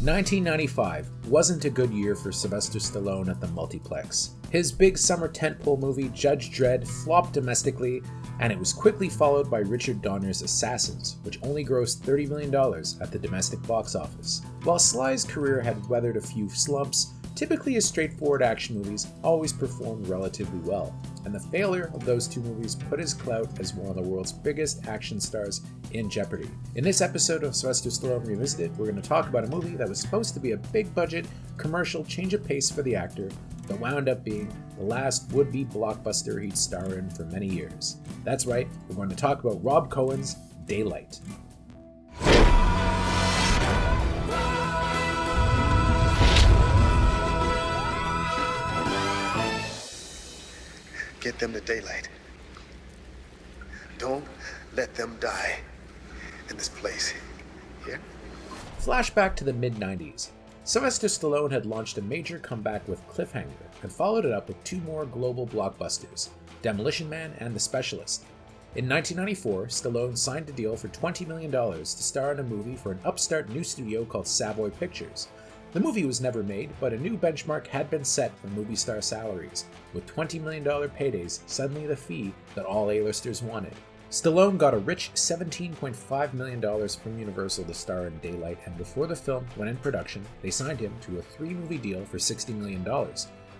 1995 wasn't a good year for Sylvester Stallone at the multiplex. His big summer tentpole movie Judge Dredd flopped domestically, and it was quickly followed by Richard Donner's Assassins, which only grossed $30 million at the domestic box office. While Sly's career had weathered a few slumps, typically his straightforward action movies always performed relatively well, and the failure of those two movies put his clout as one of the world's biggest action stars in jeopardy. In this episode of Sylvester Stallone Revisited, we're going to talk about a movie that was supposed to be a big budget, commercial change of pace for the actor, but wound up being the last would-be blockbuster he'd star in for many years. That's right, we're going to talk about Rob Cohen's Daylight. Get them to daylight. Don't let them die in this place. Here? Flashback to the mid-90s. Sylvester Stallone had launched a major comeback with Cliffhanger and followed it up with two more global blockbusters, Demolition Man and The Specialist. In 1994, Stallone signed a deal for $20 million to star in a movie for an upstart new studio called Savoy Pictures. The movie was never made, but a new benchmark had been set for movie star salaries, with $20 million paydays suddenly the fee that all A-listers wanted. Stallone got a rich $17.5 million from Universal to star in Daylight, and before the film went in production, they signed him to a 3-movie deal for $60 million,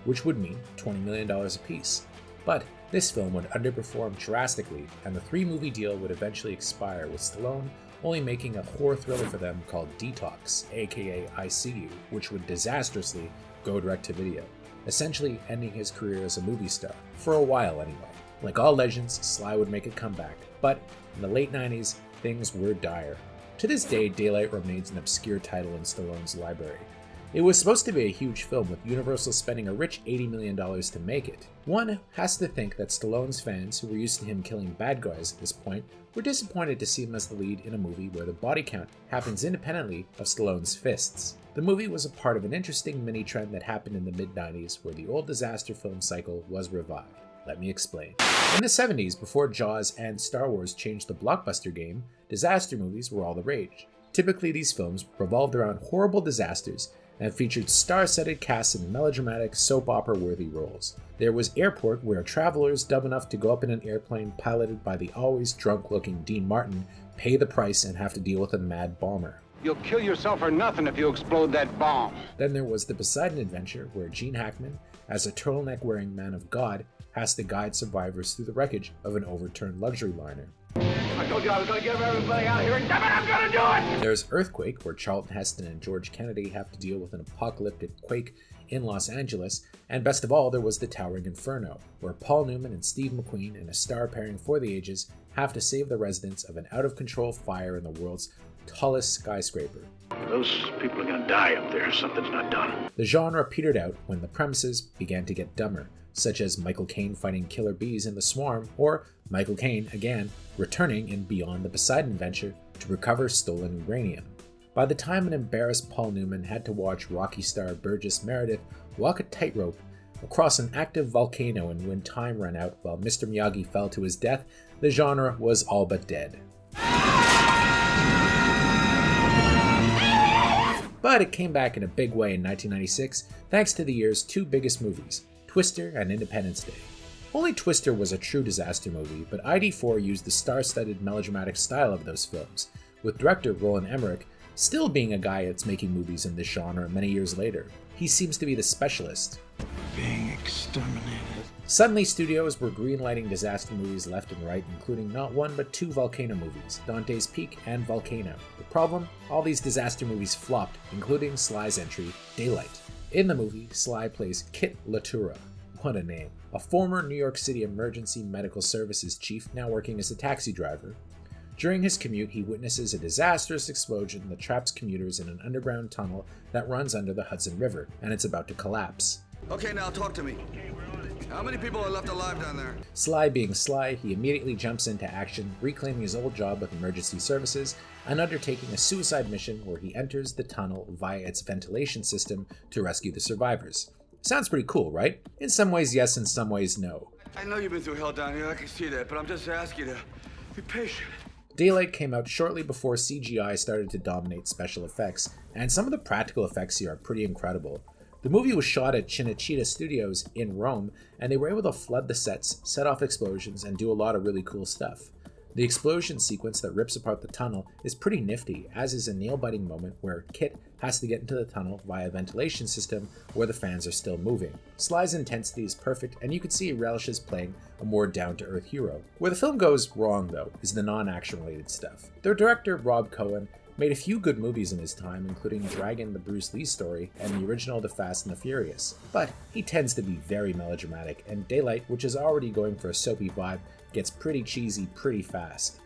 which would mean $20 million apiece. But this film would underperform drastically, and the 3-movie deal would eventually expire, with Stallone only making a horror thriller for them called Detox, aka I See You, which would disastrously go direct to video, essentially ending his career as a movie star, for a while anyway. Like all legends, Sly would make a comeback, but in the late 90s, things were dire. To this day, Daylight remains an obscure title in Stallone's library. It was supposed to be a huge film, with Universal spending a rich $80 million to make it. One has to think that Stallone's fans, who were used to him killing bad guys at this point, were disappointed to see him as the lead in a movie where the body count happens independently of Stallone's fists. The movie was a part of an interesting mini-trend that happened in the mid-90s where the old disaster film cycle was revived. Let me explain. In the 70s, before Jaws and Star Wars changed the blockbuster game, disaster movies were all the rage. Typically, these films revolved around horrible disasters and featured star-studded casts in melodramatic, soap opera-worthy roles. There was Airport, where travelers dumb enough to go up in an airplane piloted by the always drunk-looking Dean Martin pay the price and have to deal with a mad bomber. You'll kill yourself or nothing if you explode that bomb. Then there was The Poseidon Adventure, where Gene Hackman, as a turtleneck-wearing man of God, has to guide survivors through the wreckage of an overturned luxury liner. I told you I was going to get everybody out here, and damn it, I'm going to do it! There's Earthquake, where Charlton Heston and George Kennedy have to deal with an apocalyptic quake in Los Angeles, and best of all, there was The Towering Inferno, where Paul Newman and Steve McQueen, in a star pairing for the ages, have to save the residents of an out-of-control fire in the world's tallest skyscraper. Those people are going to die up there if something's not done. The genre petered out when the premises began to get dumber, such as Michael Caine fighting killer bees in The Swarm, or Michael Caine, again, returning in Beyond the Poseidon Adventure to recover stolen uranium. By the time an embarrassed Paul Newman had to watch Rocky star Burgess Meredith walk a tightrope across an active volcano and when time ran out while Mr. Miyagi fell to his death, the genre was all but dead. But it came back in a big way in 1996, thanks to the year's two biggest movies, Twister and Independence Day. Only Twister was a true disaster movie, but ID4 used the star-studded melodramatic style of those films, with director Roland Emmerich still being a guy that's making movies in this genre many years later. He seems to be the specialist. Being exterminated. Suddenly, studios were greenlighting disaster movies left and right, including not one but two volcano movies, Dante's Peak and Volcano. The problem? All these disaster movies flopped, including Sly's entry, Daylight. In the movie, Sly plays Kit Latura. What a name. A former New York City emergency medical services chief now working as a taxi driver. During his commute, he witnesses a disastrous explosion that traps commuters in an underground tunnel that runs under the Hudson River, and it's about to collapse. Okay, now talk to me. How many people are left alive down there? Sly being Sly, he immediately jumps into action, reclaiming his old job with emergency services and undertaking a suicide mission where he enters the tunnel via its ventilation system to rescue the survivors. Sounds pretty cool, right? In some ways yes, in some ways no. I know you've been through hell down here, I can see that, but I'm just asking you to be patient. Daylight came out shortly before CGI started to dominate special effects, and some of the practical effects here are pretty incredible. The movie was shot at Cinecittà Studios in Rome, and they were able to flood the sets, set off explosions, and do a lot of really cool stuff. The explosion sequence that rips apart the tunnel is pretty nifty, as is a nail-biting moment where Kit has to get into the tunnel via a ventilation system where the fans are still moving. Sly's intensity is perfect, and you can see he relishes playing a more down-to-earth hero. Where the film goes wrong, though, is the non-action related stuff. Their director, Cohen, made a few good movies in his time, including Dragon, the Bruce Lee story, and the original The Fast and the Furious. But he tends to be very melodramatic, and Daylight, which is already going for a soapy vibe, gets pretty cheesy pretty fast.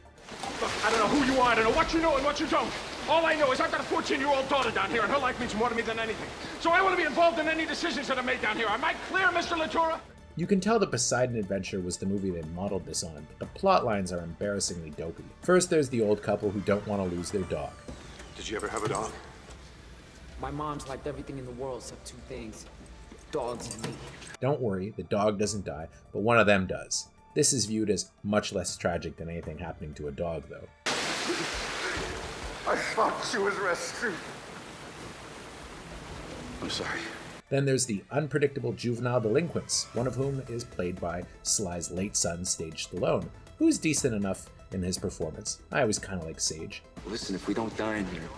Look, I don't know who you are, I don't know what you know and what you don't. All I know is I've got a 14-year-old daughter down here, and her life means more to me than anything. So I want to be involved in any decisions that are made down here. Am I clear, Mr. Latura? You can tell the Poseidon Adventure was the movie they modeled this on, but the plot lines are embarrassingly dopey. First, there's the old couple who don't want to lose their dog. Did you ever have a dog? My mom's liked everything in the world except two things: dogs and me. Don't worry, the dog doesn't die, but one of them does. This is viewed as much less tragic than anything happening to a dog, though. I thought she was rescued. I'm sorry. Then there's the unpredictable juvenile delinquents, one of whom is played by Sly's late son, Sage Stallone, who's decent enough in his performance. I always kind of like Sage. Listen, if we don't die in here,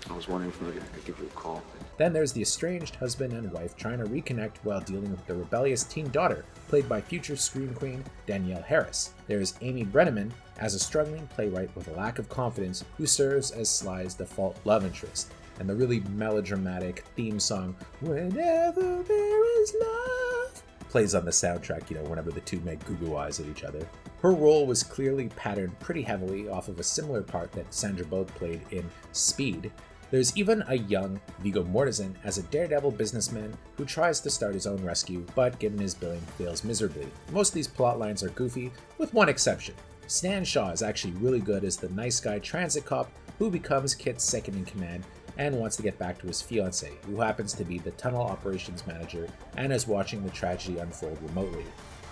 I was wondering if maybe I could give you a call. Then there's the estranged husband and wife trying to reconnect while dealing with the rebellious teen daughter, played by future screen queen Danielle Harris. There's Amy Brenneman as a struggling playwright with a lack of confidence who serves as Sly's default love interest. And the really melodramatic theme song, "Whenever There Is Love," plays on the soundtrack, whenever the two make goo-goo eyes at each other. Her role was clearly patterned pretty heavily off of a similar part that Sandra Bullock played in Speed. There's even a young Viggo Mortensen as a daredevil businessman who tries to start his own rescue, but given his billing, fails miserably. Most of these plot lines are goofy, with one exception. Stan Shaw is actually really good as the nice guy transit cop who becomes Kit's second in command and wants to get back to his fiancée, who happens to be the tunnel operations manager and is watching the tragedy unfold remotely.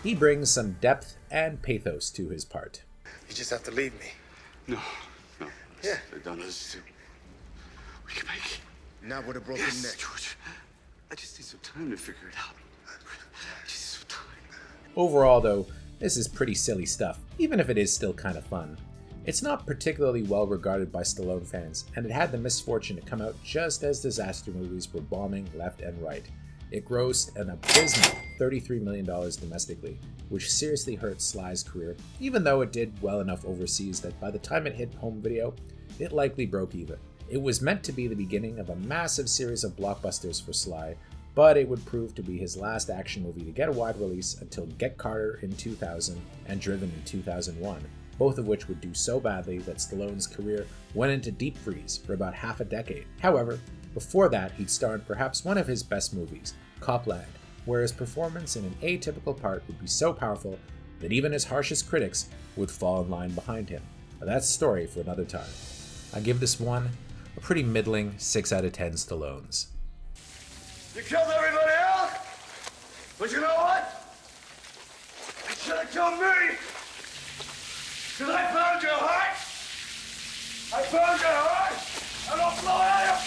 He brings some depth and pathos to his part. You just have to leave me. No. Yeah. We can make it. Not with a broken Yes, neck. George. I just need some time to figure it out. Just some time. Overall, though, this is pretty silly stuff, even if it is still kind of fun. It's not particularly well regarded by Stallone fans, and it had the misfortune to come out just as disaster movies were bombing left and right. It grossed an abysmal $33 million domestically, which seriously hurt Sly's career, even though it did well enough overseas that by the time it hit home video, it likely broke even. It was meant to be the beginning of a massive series of blockbusters for Sly, but it would prove to be his last action movie to get a wide release until Get Carter in 2000 and Driven in 2001, both of which would do so badly that Stallone's career went into deep freeze for about half a decade. However, before that, he'd star in perhaps one of his best movies, Copland, where his performance in an atypical part would be so powerful that even his harshest critics would fall in line behind him. But that's a story for another time. I give this one a pretty middling 6 out of 10 Stallones. You killed everybody else? But you know what? You should have killed me! Because I found your heart! I found your heart! And I'll blow out your